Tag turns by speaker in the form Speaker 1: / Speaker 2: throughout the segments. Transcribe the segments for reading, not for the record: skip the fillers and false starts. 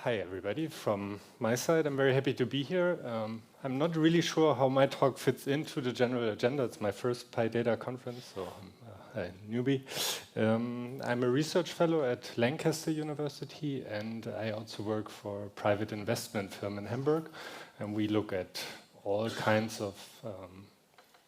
Speaker 1: Hi, everybody. From my side, I'm very happy to be here. I'm not really sure how my talk fits into the general agenda. It's my first PyData conference, so I'm a newbie. I'm a research fellow at Lancaster University, and I also work for a private investment firm in Hamburg. And we look at all kinds of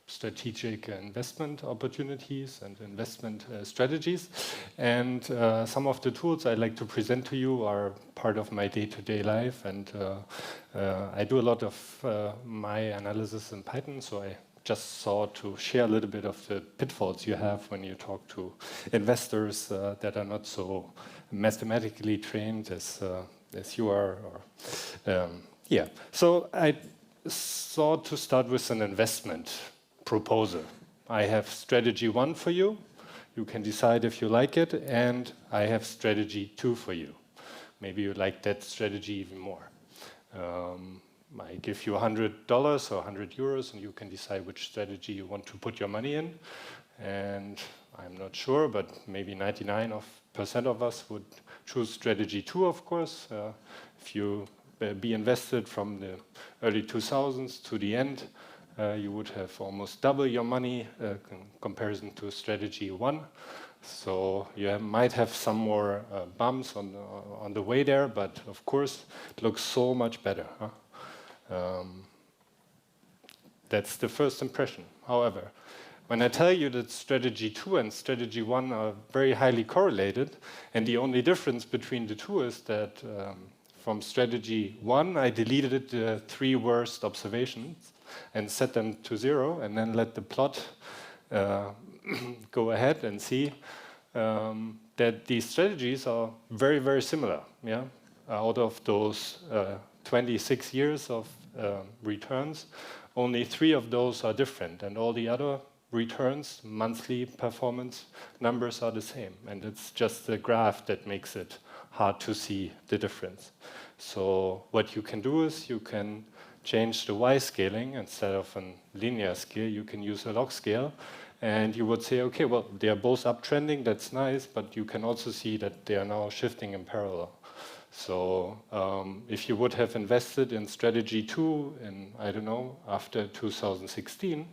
Speaker 1: strategic investment opportunities and investment strategies. And some of the tools I'd like to present to you are part of my day-to-day life. And I do a lot of my analysis in Python, so I just thought to share a little bit of the pitfalls you have when you talk to investors that are not so mathematically trained as you are. Yeah, so I thought to start with an investment proposal. I have strategy 1 for you. You can decide if you like it, and I have strategy 2 for you. Maybe you like that strategy even more. I give you $100 or 100 euros, and you can decide which strategy you want to put your money in. And I'm not sure, but maybe 99% of us would choose strategy 2, of course. If you be invested from the early 2000s to the end, you would have almost double your money in comparison to strategy 1. So you might have some more bumps on the way there, but of course it looks so much better. That's the first impression. However, when I tell you that strategy 2 and strategy 1 are very highly correlated, and the only difference between the two is that from strategy 1 I deleted the 3 worst observations and set them to 0, and then let the plot go ahead and see that these strategies are very, very similar. Yeah? Out of those 26 years of returns, only 3 of those are different, and all the other returns, monthly performance numbers are the same. And it's just the graph that makes it hard to see the difference. So what you can do is you can change the y-scaling. Instead of a linear scale, you can use a log scale. And you would say, okay, well, they are both uptrending, that's nice, but you can also see that they are now shifting in parallel. So if you would have invested in strategy 2 in, I don't know, after 2016,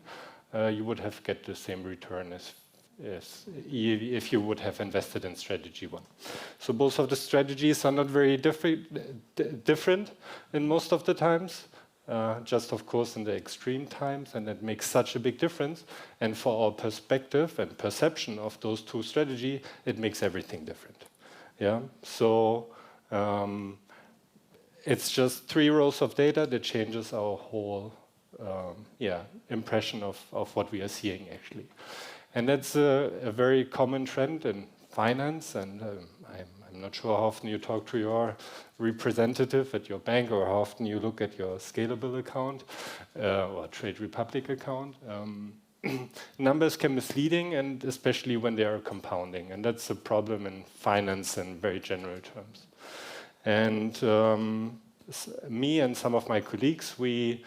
Speaker 1: you would have get the same return as if you would have invested in strategy 1. So both of the strategies are not very different in most of the times. Just of course in the extreme times, and that makes such a big difference. And for our perspective and perception of those 2 strategies, it makes everything different. Yeah. So it's just 3 rows of data that changes our whole impression of what we are seeing actually. And that's a very common trend in finance, and I'm not sure how often you talk to your representative at your bank or how often you look at your scalable account or Trade Republic account. Numbers can be misleading, and especially when they are compounding. And that's a problem in finance in very general terms. And me and some of my colleagues, we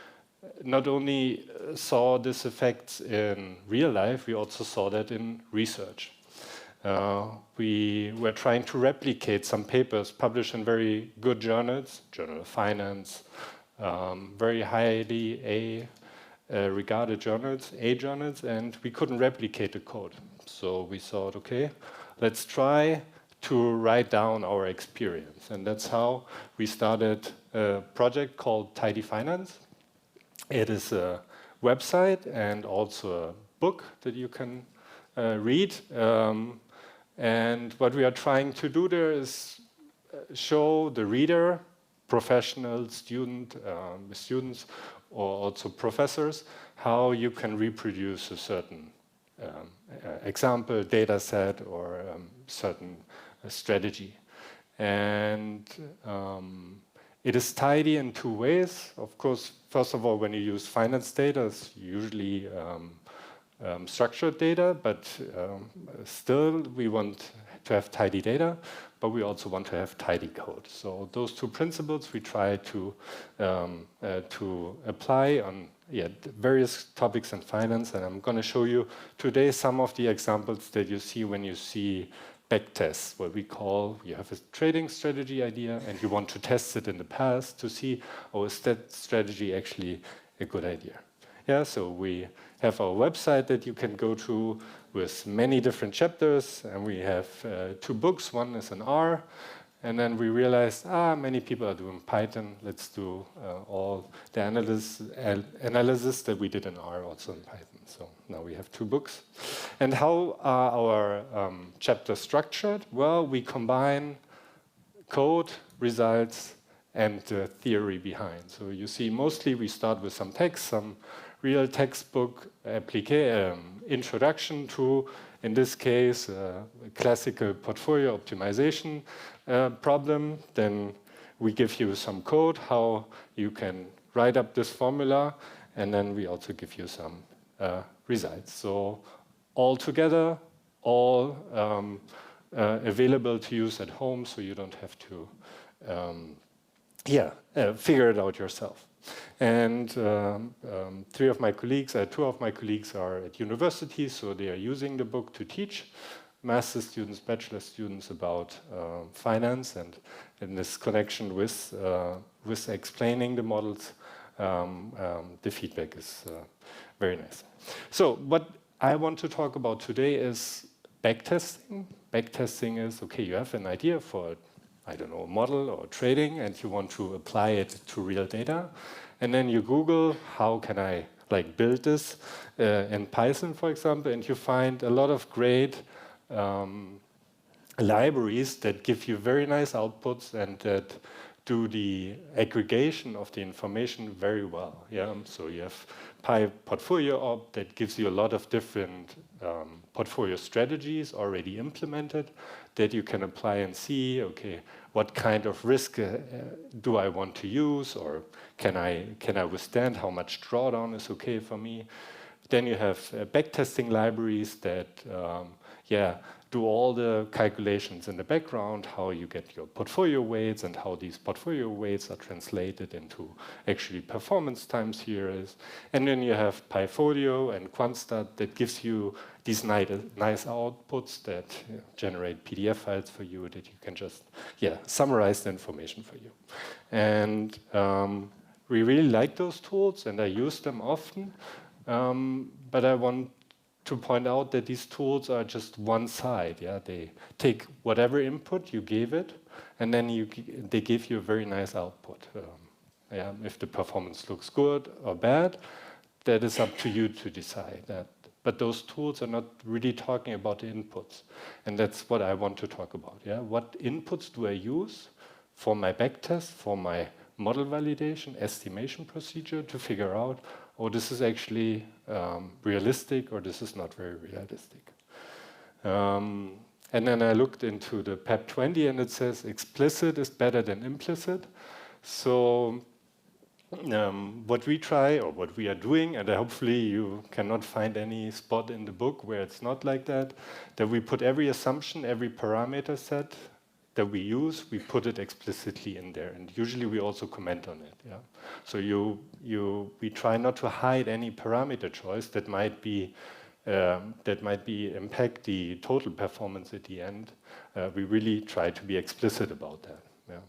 Speaker 1: not only saw this effect in real life, we also saw that in research. We were trying to replicate some papers published in very good journals, Journal of Finance, very highly regarded journals, A journals, and we couldn't replicate the code. So we thought, okay, let's try to write down our experience. And that's how we started a project called Tidy Finance. It is a website and also a book that you can read. And what we are trying to do there is show the reader, professional, students, or also professors, how you can reproduce a certain example, data set, or certain strategy. And it is tidy in 2 ways. Of course, first of all, when you use finance data, it's usually structured data, but still we want to have tidy data, but we also want to have tidy code. So those 2 principles we try to apply on various topics in finance, and I'm going to show you today some of the examples that you see when you see backtests, what we call, you have a trading strategy idea and you want to test it in the past to see, oh, is that strategy actually a good idea? Yeah, so we have our website that you can go to with many different chapters, and we have 2 books. One is in R, and then we realized, many people are doing Python. Let's do all the analysis that we did in R also in Python. So now we have 2 books. And how are our chapters structured? Well, we combine code, results, and the theory behind. So you see, mostly we start with some text, some real textbook introduction to, in this case, a classical portfolio optimization problem. Then we give you some code, how you can write up this formula, and then we also give you some results. So all together, all available to use at home, so you don't have to figure it out yourself. And 2 of my colleagues are at university, so they are using the book to teach master students, bachelor students about finance, and in this connection with explaining the models, the feedback is very nice. So what I want to talk about today is backtesting. Backtesting is, okay, you have an idea for, I don't know, a model or trading, and you want to apply it to real data. And then you Google, how can I build this in Python, for example, and you find a lot of great libraries that give you very nice outputs and that do the aggregation of the information very well. Yeah? So you have PyPortfolio that gives you a lot of different portfolio strategies already implemented that you can apply and see, okay, what kind of risk do I want to use, or can I withstand, how much drawdown is okay for me. Then you have backtesting libraries that do all the calculations in the background, how you get your portfolio weights and how these portfolio weights are translated into actually performance time series. And then you have PyFolio and Quantstat that gives you these nice outputs that generate PDF files for you that you can just summarize the information for you. And we really like those tools and I use them often, but I want to point out that these tools are just one side. Yeah, they take whatever input you gave it, and then they give you a very nice output. If the performance looks good or bad, that is up to you to decide that. But those tools are not really talking about the inputs, and that's what I want to talk about. Yeah, what inputs do I use for my backtest, for my model validation, estimation procedure to figure out, oh, this is actually realistic or this is not very realistic. And then I looked into the PEP 20 and it says explicit is better than implicit. So what we try or what we are doing, and hopefully you cannot find any spot in the book where it's not like that we put every assumption, every parameter set that we use, we put it explicitly in there, and usually we also comment on it. Yeah, so we try not to hide any parameter choice that might impact the total performance at the end. We really try to be explicit about that. Yeah.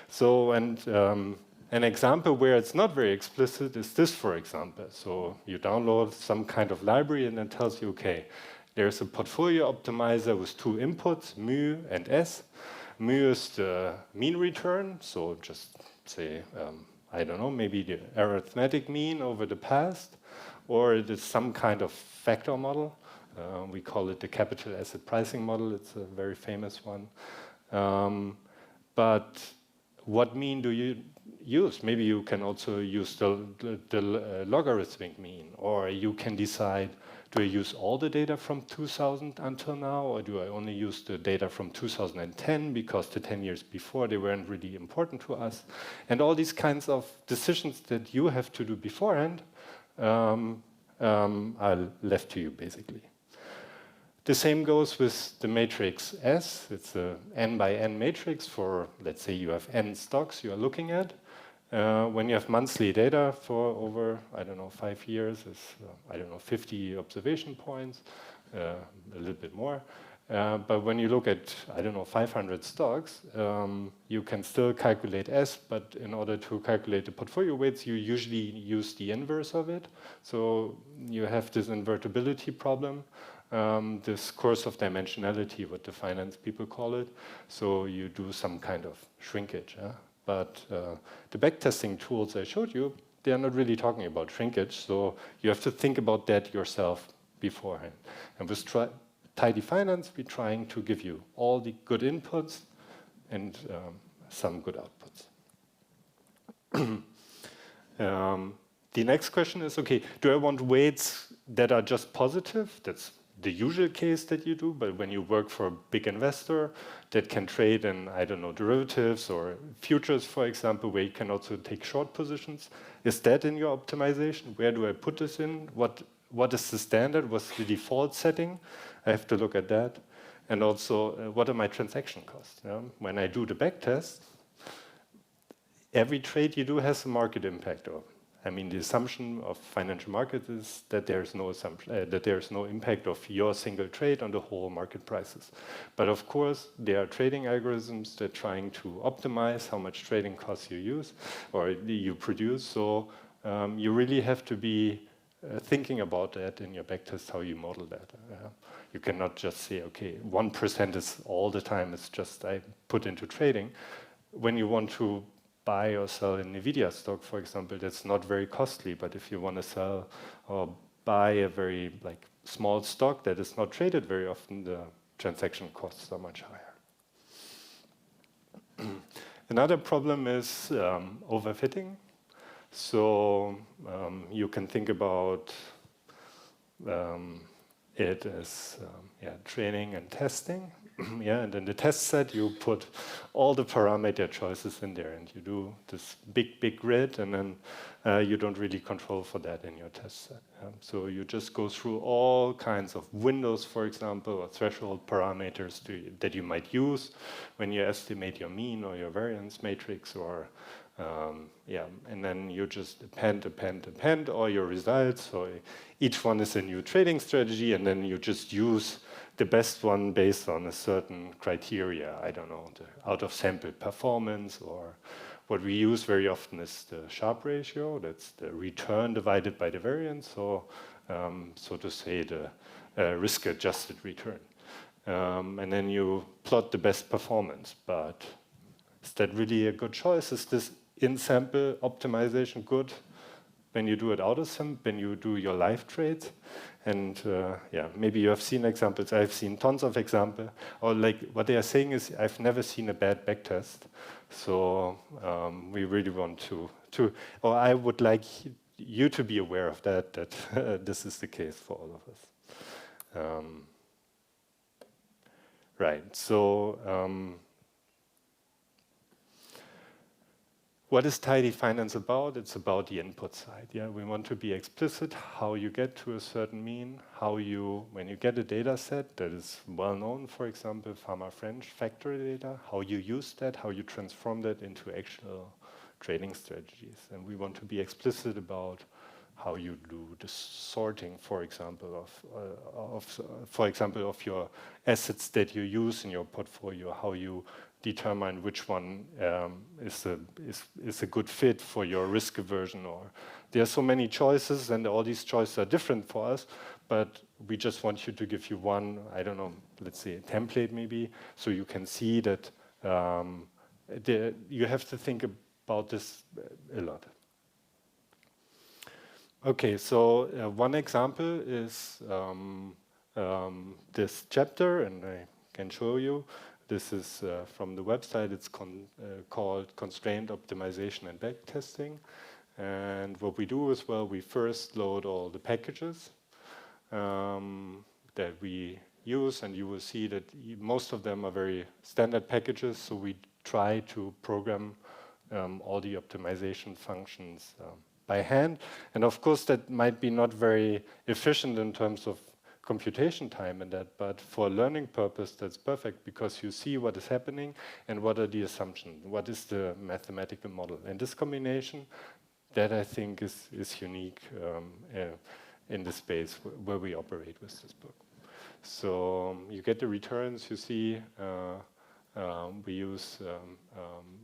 Speaker 1: So an example where it's not very explicit is this, for example. So you download some kind of library and it tells you, okay, there's a portfolio optimizer with 2 inputs, mu and s. Mu is the mean return, so just say, I don't know, maybe the arithmetic mean over the past, or it is some kind of factor model. We call it the capital asset pricing model. It's a very famous one. But what mean do you use? Maybe you can also use the logarithmic mean, or you can decide, do I use all the data from 2000 until now, or do I only use the data from 2010 because the 10 years before they weren't really important to us? And all these kinds of decisions that you have to do beforehand are left to you, basically. The same goes with the matrix S. It's a n by n matrix for, let's say you have n stocks you are looking at. When you have monthly data for over, I don't know, 5 years, is, I don't know, 50 observation points, a little bit more. But when you look at, I don't know, 500 stocks, you can still calculate S, but in order to calculate the portfolio weights, you usually use the inverse of it. So you have this invertibility problem, this course of dimensionality, what the finance people call it. So you do some kind of shrinkage. But the backtesting tools I showed you, they are not really talking about shrinkage. So you have to think about that yourself beforehand. And with tidy finance, we're trying to give you all the good inputs and some good outputs. The next question is, okay, do I want weights that are just positive? That's the usual case that you do, but when you work for a big investor that can trade in, I don't know, derivatives or futures, for example, where you can also take short positions, is that in your optimization? Where do I put this in? What is the standard? What's the default setting? I have to look at that. And also, what are my transaction costs? When I do the backtest, every trade you do has a market impact. I mean, the assumption of financial markets is that there's no assumption, that there's no impact of your single trade on the whole market prices. But of course, there are trading algorithms that are trying to optimize how much trading costs you use or you produce. So you really have to be thinking about that in your backtest, how you model that. You cannot just say, okay, 1% is all the time, it's just I put into trading. When you want to buy or sell an NVIDIA stock, for example, that's not very costly, but if you want to sell or buy a very small stock that is not traded very often, the transaction costs are much higher. Another problem is overfitting. So you can think about it as training and testing. And in the test set, you put all the parameter choices in there, and you do this big grid, and then you don't really control for that in your test set. So you just go through all kinds of windows, for example, or threshold parameters that you might use when you estimate your mean or your variance matrix, or and then you just append all your results. So each one is a new trading strategy, and then you just use the best one based on a certain criteria. I don't know, the out of sample performance, or what we use very often is the Sharpe ratio. That's the return divided by the variance, so so to say the risk-adjusted return. And then you plot the best performance. But is that really a good choice? Is this in-sample optimization good when you do it out of sample, when you do your live trades? And maybe you have seen examples. I've seen tons of examples. Or what they are saying is, I've never seen a bad backtest. So we really want or I would like you to be aware of that this is the case for all of us. Right. So what is tidy finance about? It's about the input side. We want to be explicit how you get to a certain mean, how you, when you get a data set that is well known, for example, Pharma-French factor data, how you use that, how you transform that into actual trading strategies. And we want to be explicit about how you do the sorting, for example, of your assets that you use in your portfolio, how you determine which one is a good fit for your risk aversion. Or there are so many choices, and all these choices are different for us, but we just want you to give you one, I don't know, let's say a template maybe, so you can see that you have to think about this a lot. Okay, so one example is this chapter, and I can show you. This is from the website. It's called Constraint Optimization and Backtesting. And what we do is, well, we first load all the packages that we use, and you will see that most of them are very standard packages. So we try to program all the optimization functions by hand. And of course, that might be not very efficient in terms of computation time and that, but for learning purpose, that's perfect, because you see what is happening and what are the assumptions, what is the mathematical model. And this combination, that I think is unique in the space where we operate with this book. So you get the returns. You see, we use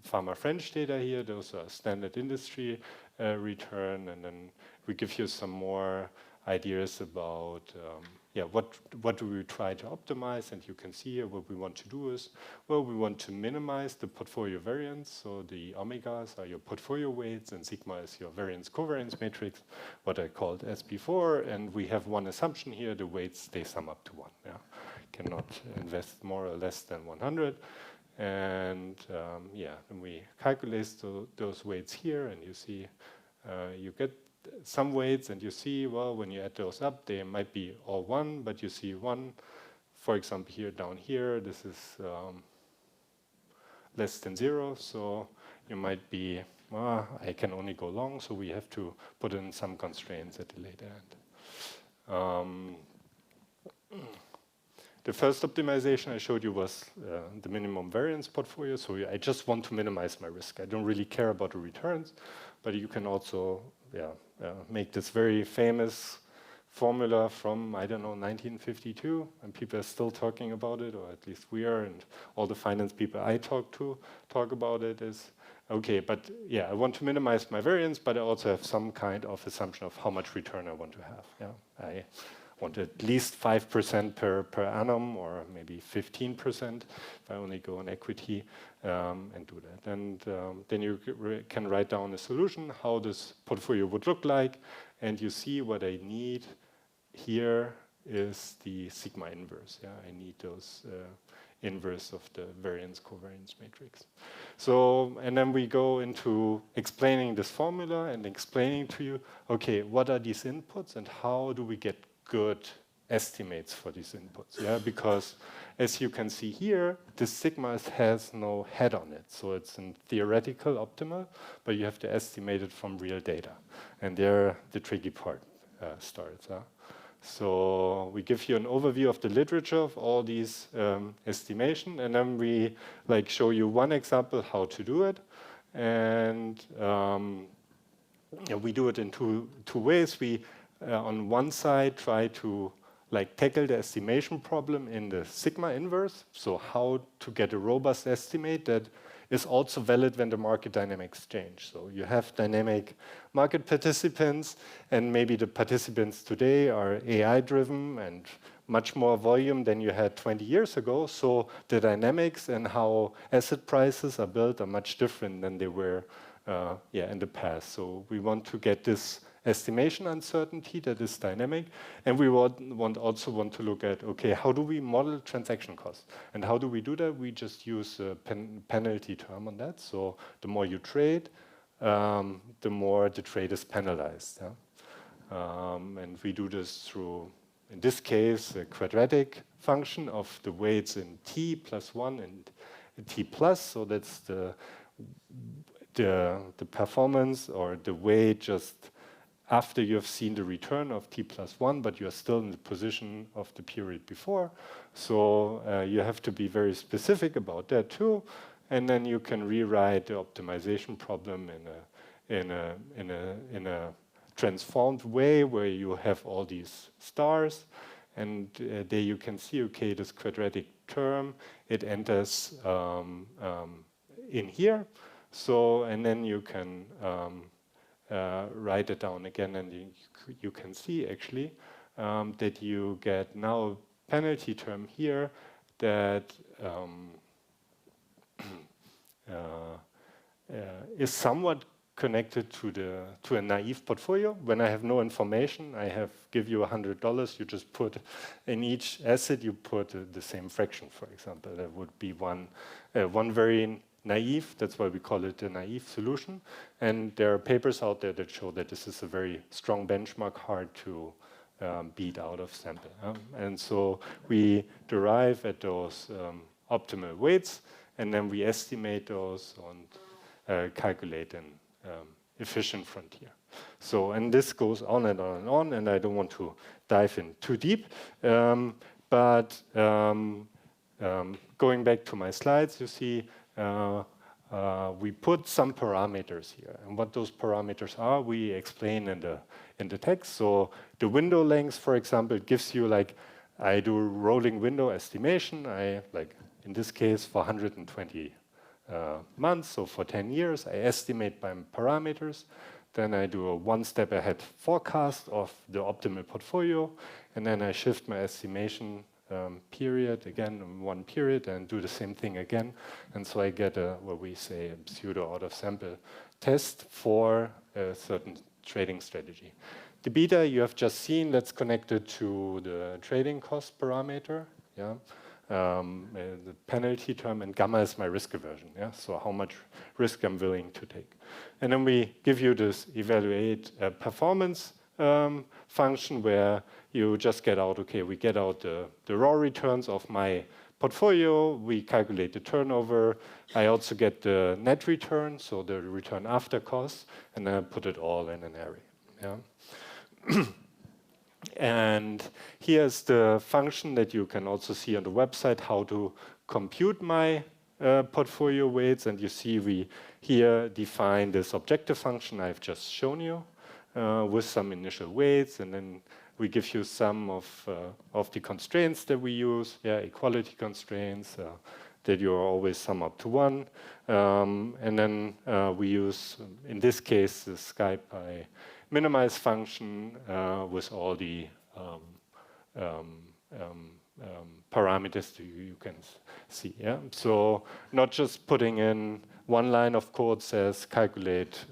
Speaker 1: pharma French data here. Those are standard industry return, and then we give you some more ideas about what do we try to optimize. And you can see here what we want to do is, well, we want to minimize the portfolio variance. So the omegas are your portfolio weights, and sigma is your variance-covariance matrix, what I called as before. And we have one assumption here: the weights, they sum up to 1. Yeah, cannot invest more or less than 100. And then we calculate those weights here, and you see you get some weights, and you see, well, when you add those up, they might be all 1, but you see 1, for example, here, down here, this is less than 0, so you might be, well, I can only go long, so we have to put in some constraints at the later end. The first optimization I showed you was the minimum variance portfolio, so I just want to minimize my risk. I don't really care about the returns, but you can also make this very famous formula from, I don't know, 1952, and people are still talking about it, or at least we are, and all the finance people I talk to talk about it is, okay, but I want to minimize my variance, but I also have some kind of assumption of how much return I want to have. I want at least 5% per annum, or maybe 15% if I only go on equity, and do that. And then you can write down a solution, how this portfolio would look like, and you see what I need here is the sigma inverse. I need those inverse of the variance-covariance matrix. So, and then we go into explaining this formula and explaining to you, okay, what are these inputs and how do we get good estimates for these inputs? Because as you can see here, this sigma has no head on it. So it's a theoretical optimal, but you have to estimate it from real data. And there the tricky part starts. So we give you an overview of the literature of all these estimation, and then we show you one example how to do it. And we do it in two ways. We on one side try to tackle the estimation problem in the sigma inverse, so how to get a robust estimate that is also valid when the market dynamics change. So you have dynamic market participants, and maybe the participants today are AI driven and much more volume than you had 20 years ago. So the dynamics and how asset prices are built are much different than they were in the past. So we want to get this estimation uncertainty that is dynamic, and we also want to look at, okay, how do we model transaction costs, and how do we do that? We just use a penalty term on that. So the more you trade, the more the trade is penalized. And we do this through, in this case, a quadratic function of the weights in t plus 1 and t plus. So that's the performance or the weight just after you have seen the return of t plus 1, but you're still in the position of the period before. So you have to be very specific about that too. And then you can rewrite the optimization problem in a transformed way where you have all these stars. And there you can see, okay, this quadratic term, it enters in here. So, and then you can write it down again, and you can see actually that you get now a penalty term here that is somewhat connected to a naive portfolio. When I have no information, give you $100. You just put in each asset, you put the same fraction. For example, that would be one very naive. That's why we call it a naive solution. And there are papers out there that show that this is a very strong benchmark, hard to beat out of sample. And so we derive at those optimal weights, and then we estimate those and calculate an efficient frontier. So, and this goes on and on and on, and I don't want to dive in too deep. But going back to my slides, you see we put some parameters here, and what those parameters are, we explain in the text. So the window length, for example, gives you I do rolling window estimation. Like in this case, for 120 months, so for 10 years, I estimate by parameters. Then I do a one step ahead forecast of the optimal portfolio, and then I shift my estimation period again in one period and do the same thing again. And so I get what we say a pseudo out of sample test for a certain trading strategy. The beta you have just seen, that's connected to the trading cost parameter. Yeah. The penalty term, and gamma is my risk aversion. Yeah, so how much risk I'm willing to take. And then we give you this evaluate performance function where you just get out, okay, we get out the raw returns of my portfolio, we calculate the turnover, I also get the net return, so the return after cost, and then I put it all in an array. Yeah. And here's the function that you can also see on the website, how to compute my portfolio weights. And you see we here define this objective function I've just shown you with some initial weights. And then we give you some of the constraints that we use, equality constraints, that you always sum up to 1. And then we use, in this case, the SciPy minimize function with all the parameters that you can see. Yeah? So not just putting in one line of code says calculate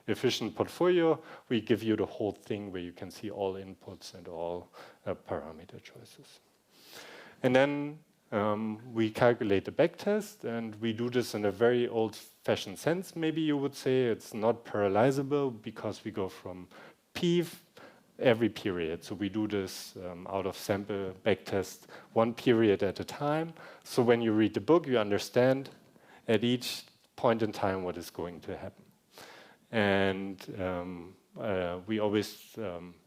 Speaker 1: efficient portfolio, we give you the whole thing where you can see all inputs and all parameter choices. And then we calculate the backtest, and we do this in a very old-fashioned sense, maybe you would say. It's not parallelizable because we go from P every period. So we do this out of sample backtest one period at a time. So when you read the book, you understand at each point in time what is going to happen. And we always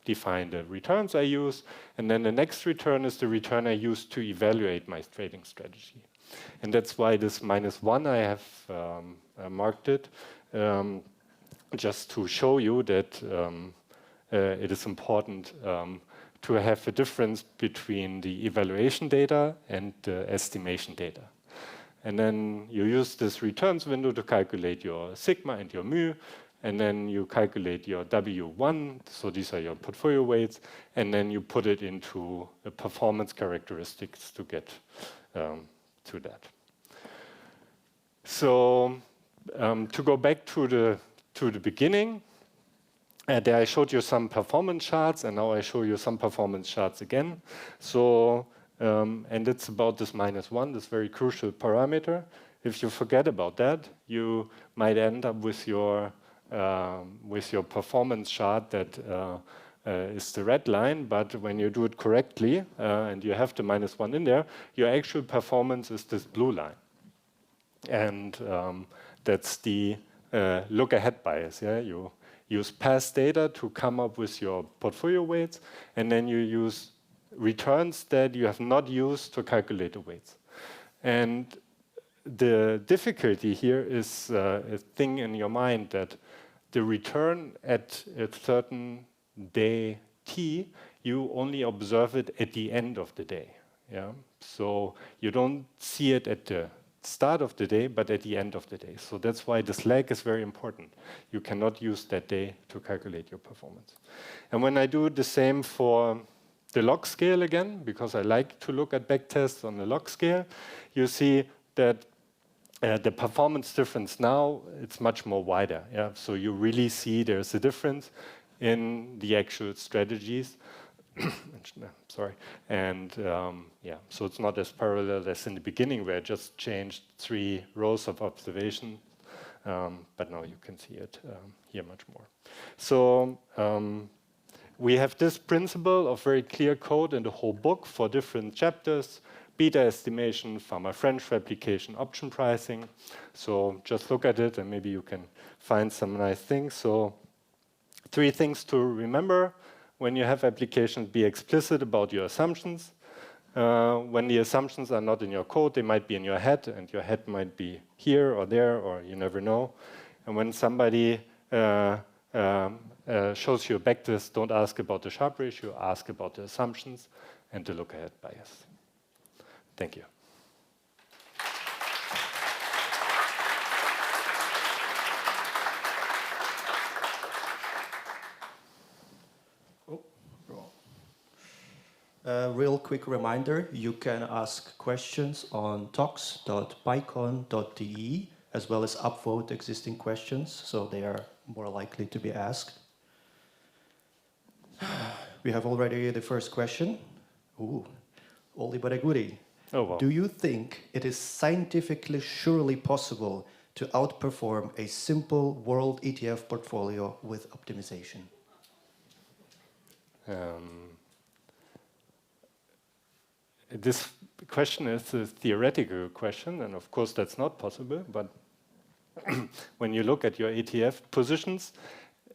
Speaker 1: define the returns I use, and then the next return is the return I use to evaluate my trading strategy. And that's why this -1 I have marked it, just to show you that it is important to have a difference between the evaluation data and the estimation data. And then you use this returns window to calculate your sigma and your mu, and then you calculate your W1, so these are your portfolio weights, and then you put it into the performance characteristics to get to that. So to go back to the beginning, there I showed you some performance charts, and now I show you some performance charts again. So, and it's about this -1, this very crucial parameter. If you forget about that, you might end up with your performance chart that is the red line, but when you do it correctly and you have the -1 in there, your actual performance is this blue line. And that's the look-ahead bias. Yeah? You use past data to come up with your portfolio weights, and then you use returns that you have not used to calculate the weights. And the difficulty here is a thing in your mind that the return at a certain day t, you only observe it at the end of the day. Yeah? So you don't see it at the start of the day, but at the end of the day. So that's why this lag is very important. You cannot use that day to calculate your performance. And when I do the same for the log scale again, because I like to look at backtests on the log scale, you see that the performance difference now, it's much more wider. Yeah? So you really see there's a difference in the actual strategies. Sorry. And so it's not as parallel as in the beginning where I just changed 3 rows of observation. But now you can see it here much more. So we have this principle of very clear code in the whole book for different chapters: beta estimation, Farmer-French replication, option pricing. So just look at it and maybe you can find some nice things. So 3 things to remember when you have applications: be explicit about your assumptions. When the assumptions are not in your code, they might be in your head, and your head might be here or there, or you never know. And when somebody shows you a backtest, don't ask about the Sharpe ratio, ask about the assumptions. and the look-ahead bias. Thank you.
Speaker 2: Real quick reminder, you can ask questions on talks.pycon.de, as well as upvote existing questions, so they are more likely to be asked. We have already the first question. Ooh, oldie but a goodie.
Speaker 1: Oh, wow.
Speaker 2: Do you think it is scientifically surely possible to outperform a simple world ETF portfolio with optimization?
Speaker 1: This question is a theoretical question, and of course that's not possible, but when you look at your ETF positions,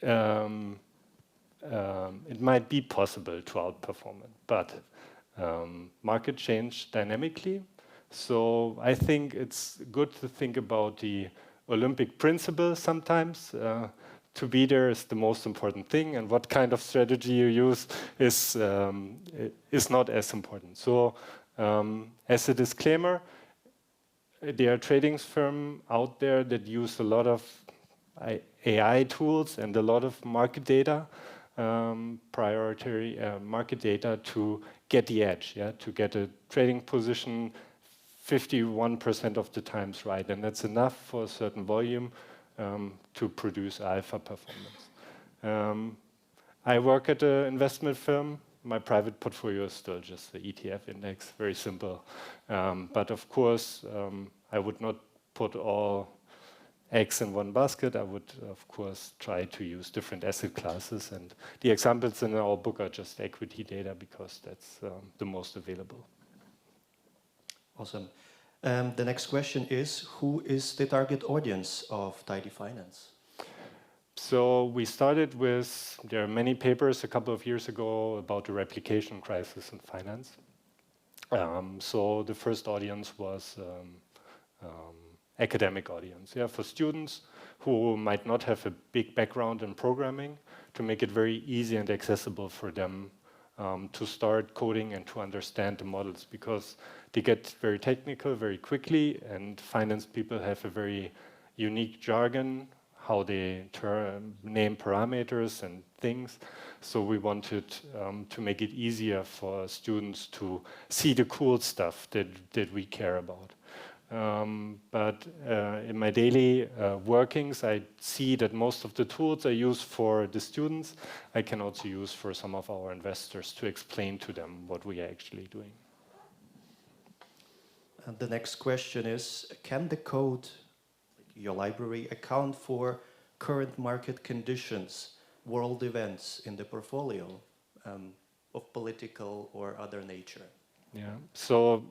Speaker 1: it might be possible to outperform it, but market change dynamically. So I think it's good to think about the Olympic principle sometimes. To be there is the most important thing, and what kind of strategy you use is not as important. So as a disclaimer, there are trading firms out there that use a lot of AI tools and a lot of market data, priority market data to get the edge, to get a trading position 51% of the times right. And that's enough for a certain volume to produce alpha performance. I work at an investment firm. My private portfolio is still just the ETF index, very simple. But of course, I would not put all eggs in one basket. I would, of course, try to use different asset classes. And the examples in our book are just equity data because that's the most available.
Speaker 2: Awesome. The next question is, who is the target audience of Tidy Finance?
Speaker 1: So we started with, there are many papers a couple of years ago about the replication crisis in finance. So the first audience was academic audience, for students who might not have a big background in programming, to make it very easy and accessible for them to start coding and to understand the models, because they get very technical very quickly, and finance people have a very unique jargon, how they name parameters and things. So we wanted to make it easier for students to see the cool stuff that we care about. But in my daily workings, I see that most of the tools I use for the students, I can also use for some of our investors to explain to them what we are actually doing.
Speaker 2: And the next question is, can the code, your library, account for current market conditions, world events in the portfolio of political or other nature?
Speaker 1: Yeah, so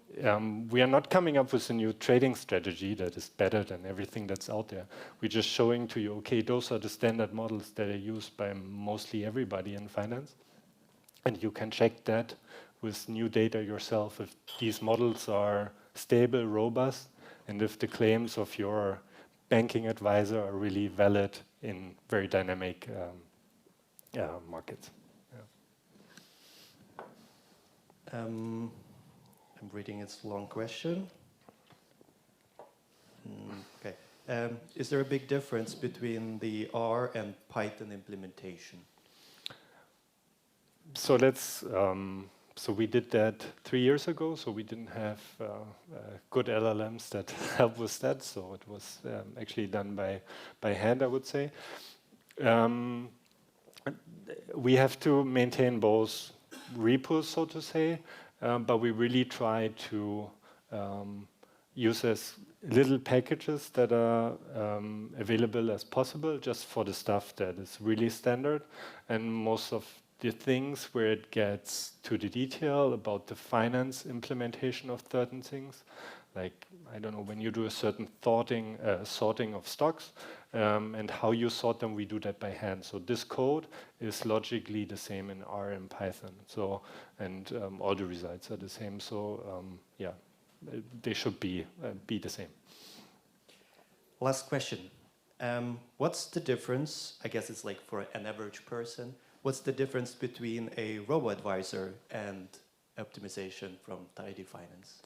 Speaker 1: we are not coming up with a new trading strategy that is better than everything that's out there. We're just showing to you, okay, those are the standard models that are used by mostly everybody in finance. And you can check that with new data yourself, if these models are stable, robust, and if the claims of your banking advisor are really valid in very dynamic markets.
Speaker 2: I'm reading its long question. Okay. Is there a big difference between the R and Python implementation?
Speaker 1: So let's. So we did that 3 years ago. So we didn't have good LLMs that help with that. So it was actually done by hand, I would say. We have to maintain both repos, so to say, but we really try to use as little packages that are available as possible, just for the stuff that is really standard, and most of the things where it gets to the detail about the finance implementation of certain things, like, I don't know, when you do a certain sorting of stocks and how you sort them, we do that by hand. So this code is logically the same in R and Python. So, and all the results are the same. So yeah, they should be the same.
Speaker 2: Last question. What's the difference, I guess it's like for an average person, what's the difference between a robo-advisor and optimization from tidy finance?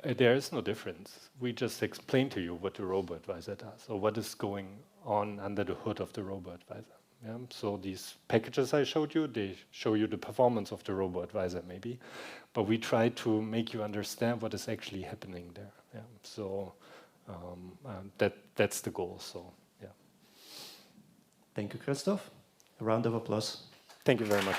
Speaker 1: There is no difference. We just explain to you what the robo-advisor does, or what is going on under the hood of the robo-advisor. Yeah? So these packages I showed you, they show you the performance of the robo-advisor maybe, but we try to make you understand what is actually happening there. Yeah? So that's the goal. So yeah.
Speaker 2: Thank you, Christoph. A round of applause.
Speaker 1: Thank you very much.